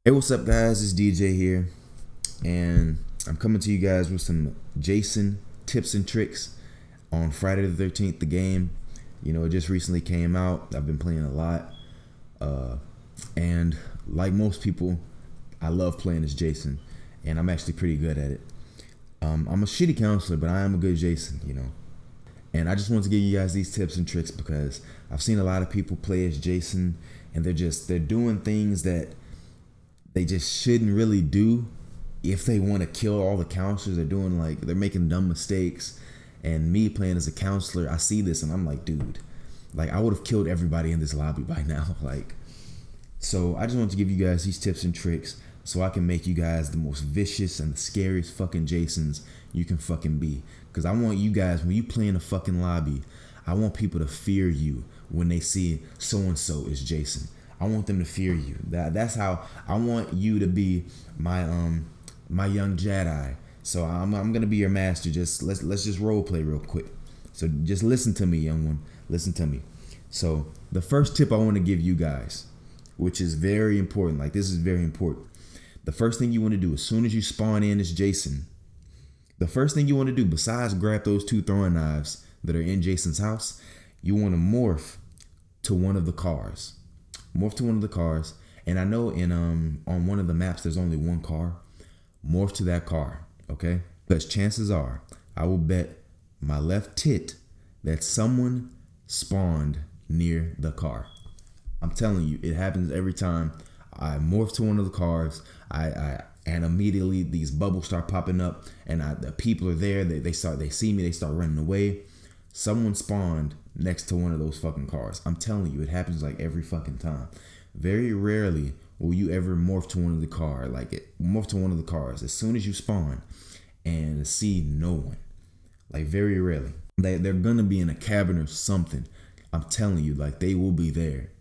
Hey, what's up, guys? It's DJ here, and I'm coming to you guys with some Jason tips and tricks on Friday the 13th, the game. It just recently came out. I've been playing a lot, and like most people, I love playing as Jason, and I'm actually pretty good at it. I'm a shitty counselor, but I am a good Jason. And I just want to give you guys these tips and tricks because I've seen a lot of people play as Jason, and they're doing things that they just shouldn't really do if they want to kill all the counselors. They're making dumb mistakes. And me playing as a counselor, I see this and I'm like, dude, I would have killed everybody in this lobby by now. So I just want to give you guys these tips and tricks so I can make you guys the most vicious and the scariest fucking Jasons you can fucking be. Because I want you guys, when you play in a fucking lobby, I want people to fear you when they see so and so is Jason. I want them to fear you. That's how I want you to be my young Jedi. So I'm gonna be your master. Let's just role play real quick. So just listen to me, young one. Listen to me. So the first tip I want to give you guys, which is very important. This is very important. The first thing you want to do as soon as you spawn in as Jason, the first thing you want to do besides grab those two throwing knives that are in Jason's house, you want to morph to one of the cars. Morph to one of the cars. And I know on one of the maps there's only one car. Morph to that car, okay? Because chances are, I will bet my left tit that someone spawned near the car. I'm telling you, it happens every time. I morph to one of the cars. And immediately these bubbles start popping up, and the people are there. They see me. They start running away. Someone spawned next to one of those fucking cars. I'm telling you, it happens every fucking time. Very rarely will you ever morph to one of the cars. Morph to one of the cars as soon as you spawn and see no one. Very rarely. They're gonna be in a cabin or something. I'm telling you, they will be there.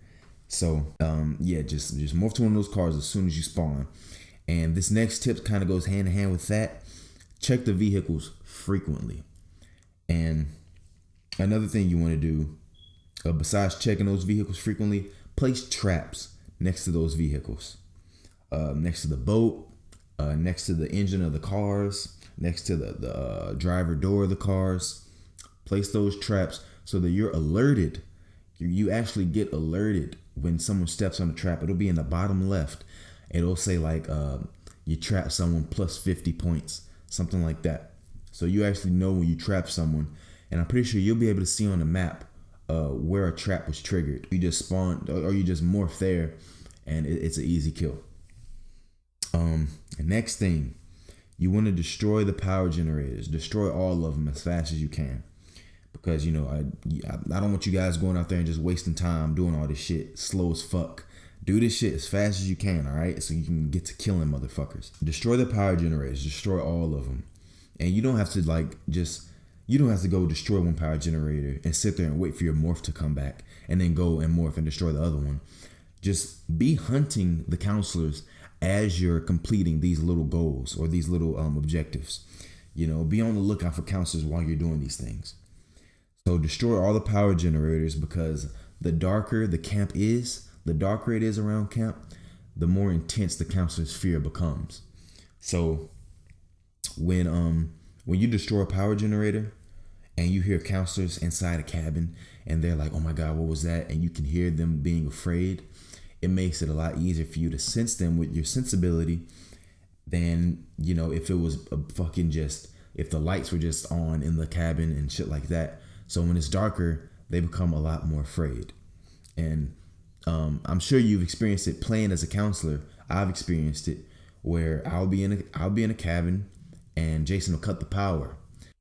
So yeah, just morph to one of those cars as soon as you spawn. And this next tip kind of goes hand in hand with that. Check the vehicles frequently. And another thing you want to do, besides checking those vehicles frequently, place traps next to those vehicles. Next to the boat, next to the engine of the cars, next to the driver door of the cars. Place those traps so that you're alerted. You actually get alerted when someone steps on the trap. It'll be in the bottom left. It'll say you trap someone plus 50 points, something like that. So you actually know when you trap someone. And I'm pretty sure you'll be able to see on the map where a trap was triggered. You just spawn or you just morph there, and it's an easy kill. The next thing, you want to destroy the power generators. Destroy all of them as fast as you can. Because, I don't want you guys going out there and just wasting time doing all this shit slow as fuck. Do this shit as fast as you can, all right? So you can get to killing motherfuckers. Destroy the power generators. Destroy all of them. And you don't have to you don't have to go destroy one power generator and sit there and wait for your morph to come back and then go and morph and destroy the other one. Just be hunting the counselors as you're completing these little goals or these little objectives. Be on the lookout for counselors while you're doing these things. So destroy all the power generators, because the darker the camp is, the darker it is around camp, the more intense the counselor's fear becomes. So when you destroy a power generator and you hear counselors inside a cabin and they're like, oh my God, what was that? And you can hear them being afraid, it makes it a lot easier for you to sense them with your sensibility than, if it was if the lights were just on in the cabin and shit like that. So when it's darker, they become a lot more afraid. And I'm sure you've experienced it playing as a counselor. I've experienced it where I'll be in a cabin and Jason will cut the power.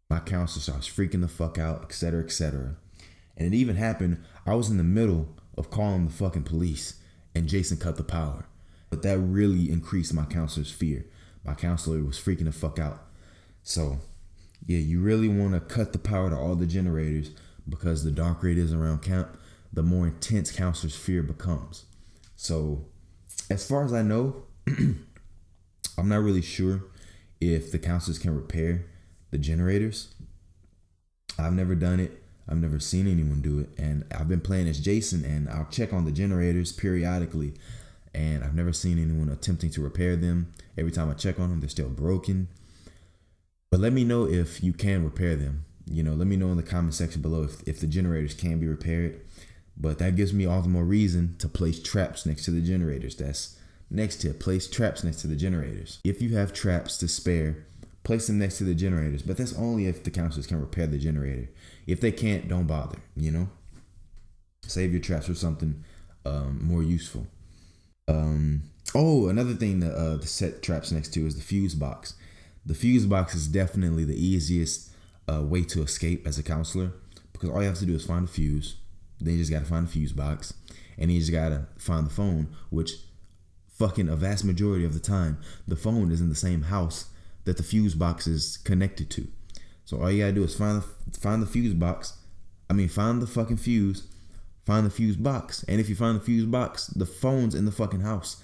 My counselor starts freaking the fuck out, etc., etc. And it even happened, I was in the middle of calling the fucking police and Jason cut the power. But that really increased my counselor's fear. My counselor was freaking the fuck out. So yeah, you really want to cut the power to all the generators, because the darker it is around camp, the more intense counselor's fear becomes. So as far as I know, I'm not really sure if the counselors can repair the generators. I've never done it. I've never seen anyone do it. And I've been playing as Jason, and I'll check on the generators periodically. and I've never seen anyone attempting to repair them. Every time I check on them, they're still broken. But let me know if you can repair them. Let me know in the comment section below if the generators can be repaired. But that gives me all the more reason to place traps next to the generators. That's next tip, place traps next to the generators. If you have traps to spare, place them next to the generators. But that's only if the counselors can repair the generator. If they can't, don't bother, Save your traps for something more useful. Another thing to set traps next to is the fuse box. The fuse box is definitely the easiest way to escape as a counselor, because all you have to do is find a fuse. Then you just gotta find the fuse box, and then you just gotta find the phone, which fucking a vast majority of the time, the phone is in the same house that the fuse box is connected to. So all you gotta do is find the fuse box. Find the fucking fuse, find the fuse box, and if you find the fuse box, the phone's in the fucking house.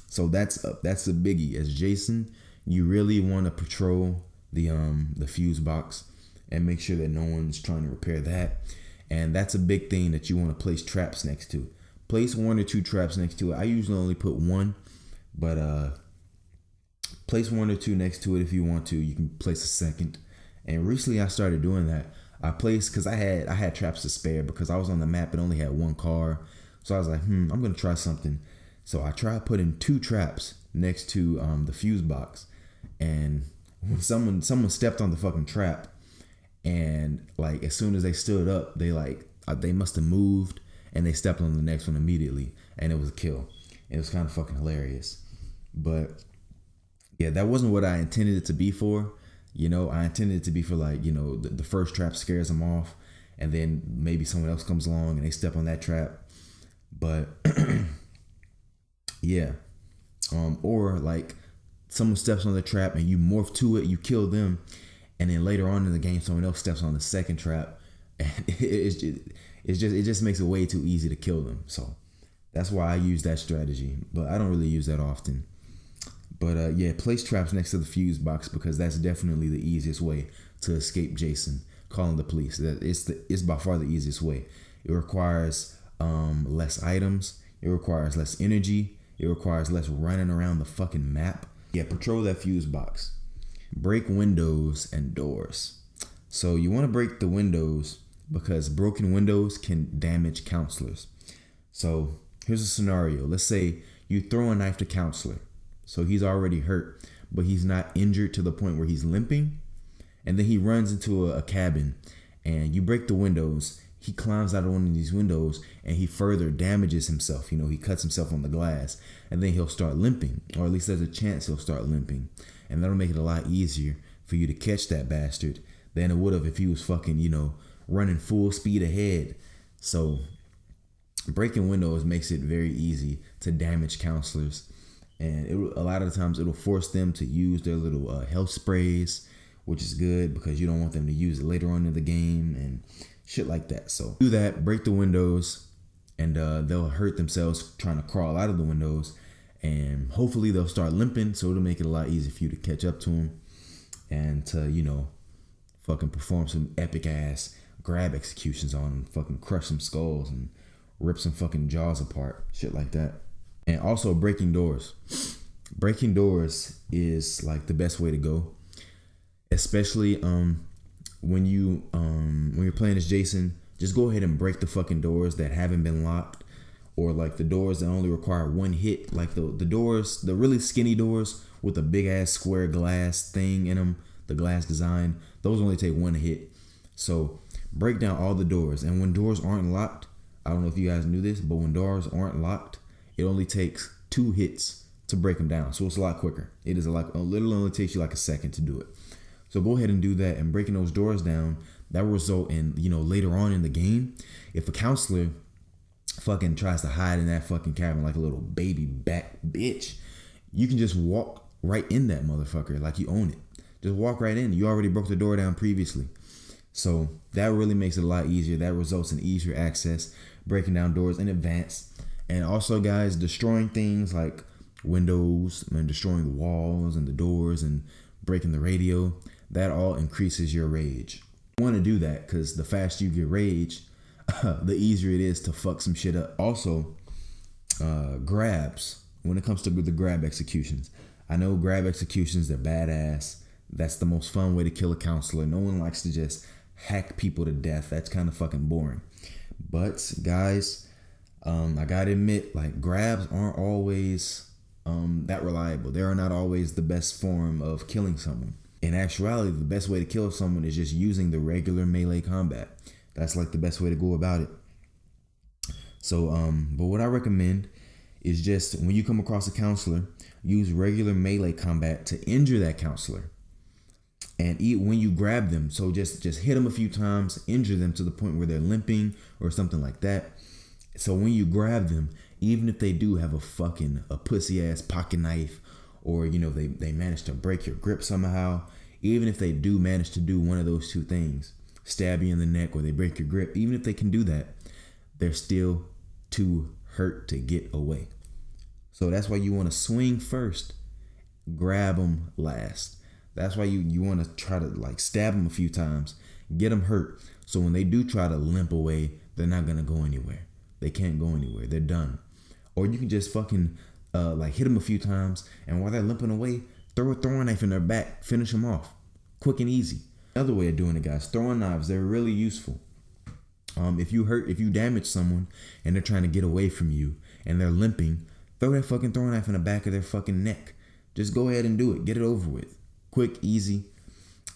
So that's a biggie. As Jason, you really want to patrol the fuse box and make sure that no one's trying to repair that. And that's a big thing that you want to place traps next to. Place 1 or 2 traps next to it. I usually only put 1, but place 1 or 2 next to it if you want to. You can place a second. And recently I started doing that. I placed, because I had traps to spare because I was on the map and only had 1 car. So I was like, I'm gonna try something. So I tried putting 2 traps next to the fuse box. And when someone stepped on the fucking trap, and like as soon as they stood up, they must have moved and they stepped on the next one immediately, and it was a kill. It was kind of fucking hilarious. But yeah, that wasn't what I intended it to be for. I intended it to be for the first trap scares them off, and then maybe someone else comes along and they step on that trap. But yeah, or like someone steps on the trap and you morph to it, you kill them, and then later on in the game someone else steps on the second trap, and it just makes it way too easy to kill them. So that's why I use that strategy, but I don't really use that often. But yeah, place traps next to the fuse box, because that's definitely the easiest way to escape Jason calling the police. It's by far the easiest way. It requires less items. It requires less energy. It requires less running around the fucking map. Yeah, patrol that fuse box. Break windows and doors. So you want to break the windows because broken windows can damage counselors. So here's a scenario. Let's say you throw a knife to counselor. So he's already hurt, but he's not injured to the point where he's limping. And then he runs into a cabin, and you break the windows. He climbs out of one of these windows and he further damages himself. He cuts himself on the glass, and then he'll start limping, or at least there's a chance he'll start limping. And that'll make it a lot easier for you to catch that bastard than it would have if he was fucking, running full speed ahead. So breaking windows makes it very easy to damage counselors. And a lot of the times it'll force them to use their little health sprays, which is good because you don't want them to use it later on in the game and shit like that. So do that, break the windows, and they'll hurt themselves trying to crawl out of the windows, and hopefully they'll start limping, so it'll make it a lot easier for you to catch up to them and to, fucking perform some epic ass grab executions on them, fucking crush some skulls and rip some fucking jaws apart, shit like that. And also breaking doors. Breaking doors is like the best way to go, especially when you're playing as Jason. Just go ahead and break the fucking doors that haven't been locked, or like the doors that only require 1 hit, like the doors, the really skinny doors with a big ass square glass thing in them, the glass design. Those only take 1 hit. So break down all the doors. And when doors aren't locked, I don't know if you guys knew this, but when doors aren't locked, it only takes 2 hits to break them down. So it's a lot quicker. It literally only takes you like a second to do it. So go ahead and do that, and breaking those doors down, that will result in, later on in the game, if a counselor fucking tries to hide in that fucking cabin like a little baby back bitch, you can just walk right in that motherfucker like you own it. Just walk right in. You already broke the door down previously. So that really makes it a lot easier. That results in easier access, breaking down doors in advance. And also, guys, destroying things like windows and destroying the walls and the doors and breaking the radio, that all increases your rage. You want to do that because the faster you get rage, the easier it is to fuck some shit up. Also, grabs. when it comes to the grab executions. I know grab executions, they're badass. That's the most fun way to kill a counselor. No one likes to just hack people to death. That's kind of fucking boring. But guys, I gotta admit, like, grabs aren't always that reliable. They are not always the best form of killing someone. In actuality, the best way to kill someone is just using the regular melee combat. That's like the best way to go about it. So, but what I recommend is just when you come across a counselor, use regular melee combat to injure that counselor. And when you grab them, so just hit them a few times, injure them to the point where they're limping or something like that. So when you grab them, even if they do have a pussy ass pocket knife, or they manage to break your grip somehow, even if they do manage to do one of those two things, stab you in the neck or they break your grip, even if they can do that, they're still too hurt to get away. So that's why you want to swing first, grab them last. That's why you want to try to like stab them a few times, get them hurt. So when they do try to limp away, they're not going to go anywhere. They can't go anywhere. They're done. Or you can just fucking like hit them a few times, and while they're limping away, throw a throwing knife in their back, finish them off. Quick and easy. Another way of doing it, guys, throwing knives, they're really useful. If you damage someone and they're trying to get away from you and they're limping, throw that fucking throwing knife in the back of their fucking neck. Just go ahead and do it. Get it over with. Quick, easy,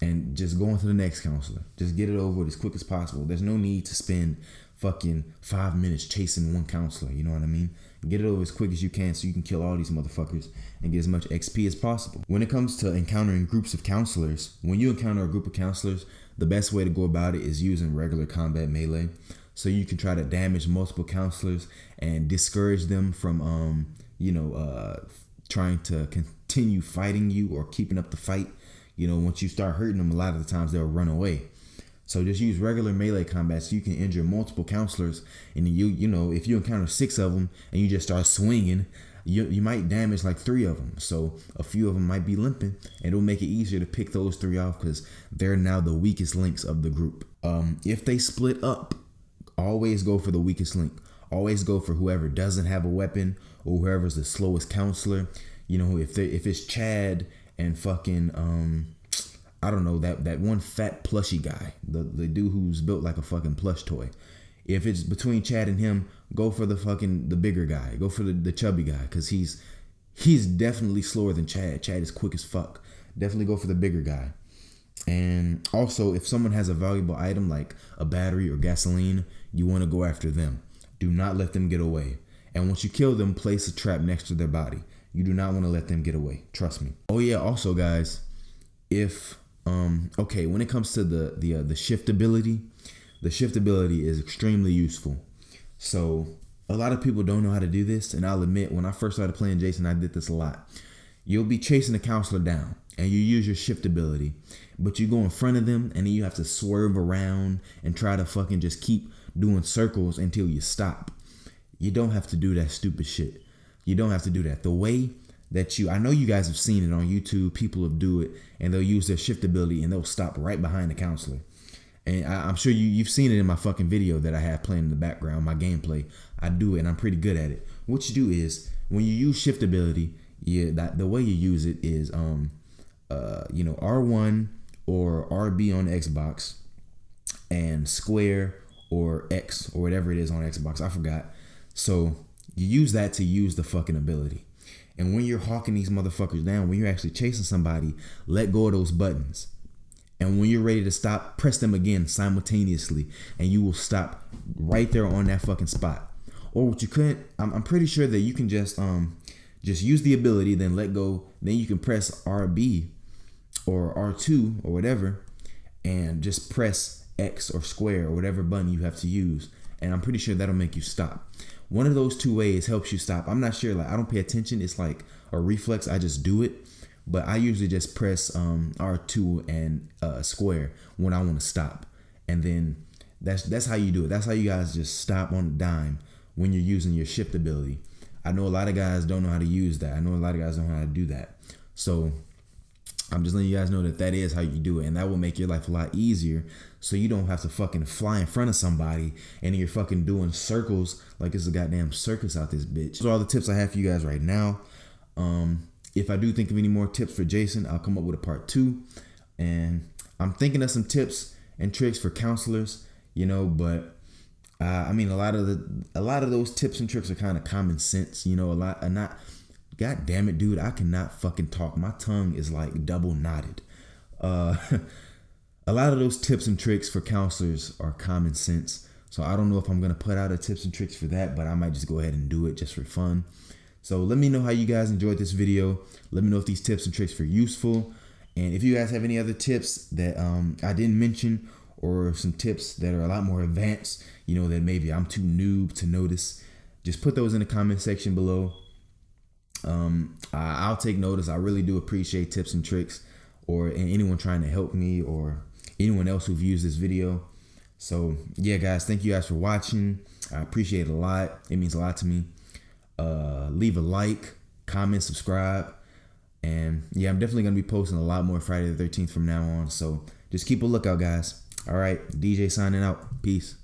and just go on to the next counselor. Just get it over with as quick as possible. There's no need to spend fucking 5 minutes chasing one counselor. You know what I mean? Get it over as quick as you can so you can kill all these motherfuckers and get as much XP as possible. When it comes to encountering groups of counselors, when you encounter a group of counselors, the best way to go about it is using regular combat melee. So you can try to damage multiple counselors and discourage them from, trying to continue fighting you or keeping up the fight. Once you start hurting them, a lot of the times they'll run away. So just use regular melee combat so you can injure multiple counselors. And if you encounter 6 of them and you just start swinging, you might damage like 3 of them. So a few of them might be limping, and it'll make it easier to pick those 3 off because they're now the weakest links of the group. If they split up, always go for the weakest link. Always go for whoever doesn't have a weapon or whoever's the slowest counselor. If it's Chad and fucking I don't know, that one fat plushy guy, the dude who's built like a fucking plush toy. If it's between Chad and him, go for the bigger guy. Go for the chubby guy, because he's definitely slower than Chad. Chad is quick as fuck. Definitely go for the bigger guy. And also, if someone has a valuable item like a battery or gasoline, you want to go after them. Do not let them get away. And once you kill them, place a trap next to their body. You do not want to let them get away. Trust me. Oh yeah, also guys, when it comes to the shift ability, the shift ability is extremely useful. So a lot of people don't know how to do this, and I'll admit, when I first started playing Jason, I did this a lot. You'll be chasing a counselor down, and you use your shift ability, but you go in front of them, and then you have to swerve around and try to fucking just keep doing circles until you stop. You don't have to do that stupid shit. You don't have to do that. The way that I know you guys have seen it on YouTube. People will do it, and they'll use their shift ability, and they'll stop right behind the counselor. And I'm sure you've seen it in my fucking video that I have playing in the background, my gameplay. I do it, and I'm pretty good at it. What you do is, when you use shift ability, the way you use it is R1 or RB on Xbox, and square or X or whatever it is on Xbox. I forgot. So you use that to use the fucking ability. And when you're hawking these motherfuckers down, when you're actually chasing somebody, let go of those buttons. And when you're ready to stop, press them again simultaneously, and you will stop right there on that fucking spot. Or what you couldn't, I'm pretty sure that you can just use the ability, then let go. Then you can press RB or R2 or whatever, and just press X or square or whatever button you have to use. And I'm pretty sure that'll make you stop. One of those two ways helps you stop. I'm not sure, I don't pay attention. It's like a reflex. I just do it. But I usually just press R2 and square when I want to stop. And then that's how you do it. That's how you guys just stop on a dime when you're using your shift ability. I know a lot of guys don't know how to use that. I know a lot of guys don't know how to do that. So I'm just letting you guys know that that is how you do it, and that will make your life a lot easier, so you don't have to fucking fly in front of somebody and you're fucking doing circles like it's a goddamn circus out this bitch. Those are all the tips I have for you guys right now. If I do think of any more tips for Jason, I'll come up with a part 2, and I'm thinking of some tips and tricks for counselors, you know, but I mean, a lot of those tips and tricks are kind of common sense, you know. God damn it, dude, I cannot fucking talk. My tongue is like double knotted. A lot of those tips and tricks for counselors are common sense. So I don't know if I'm going to put out a tips and tricks for that, but I might just go ahead and do it just for fun. So let me know how you guys enjoyed this video. Let me know if these tips and tricks were useful. And if you guys have any other tips that I didn't mention, or some tips that are a lot more advanced, you know, that maybe I'm too noob to notice, just put those in the comment section below. I'll take notice. I really do appreciate tips and tricks, or anyone trying to help me, or anyone else who views this video. So yeah, guys, thank you guys for watching. I appreciate it a lot. It means a lot to me. Leave a like, comment, subscribe, and yeah, I'm definitely gonna be posting a lot more Friday the 13th from now on. So just keep a lookout, guys. All right, DJ signing out. Peace.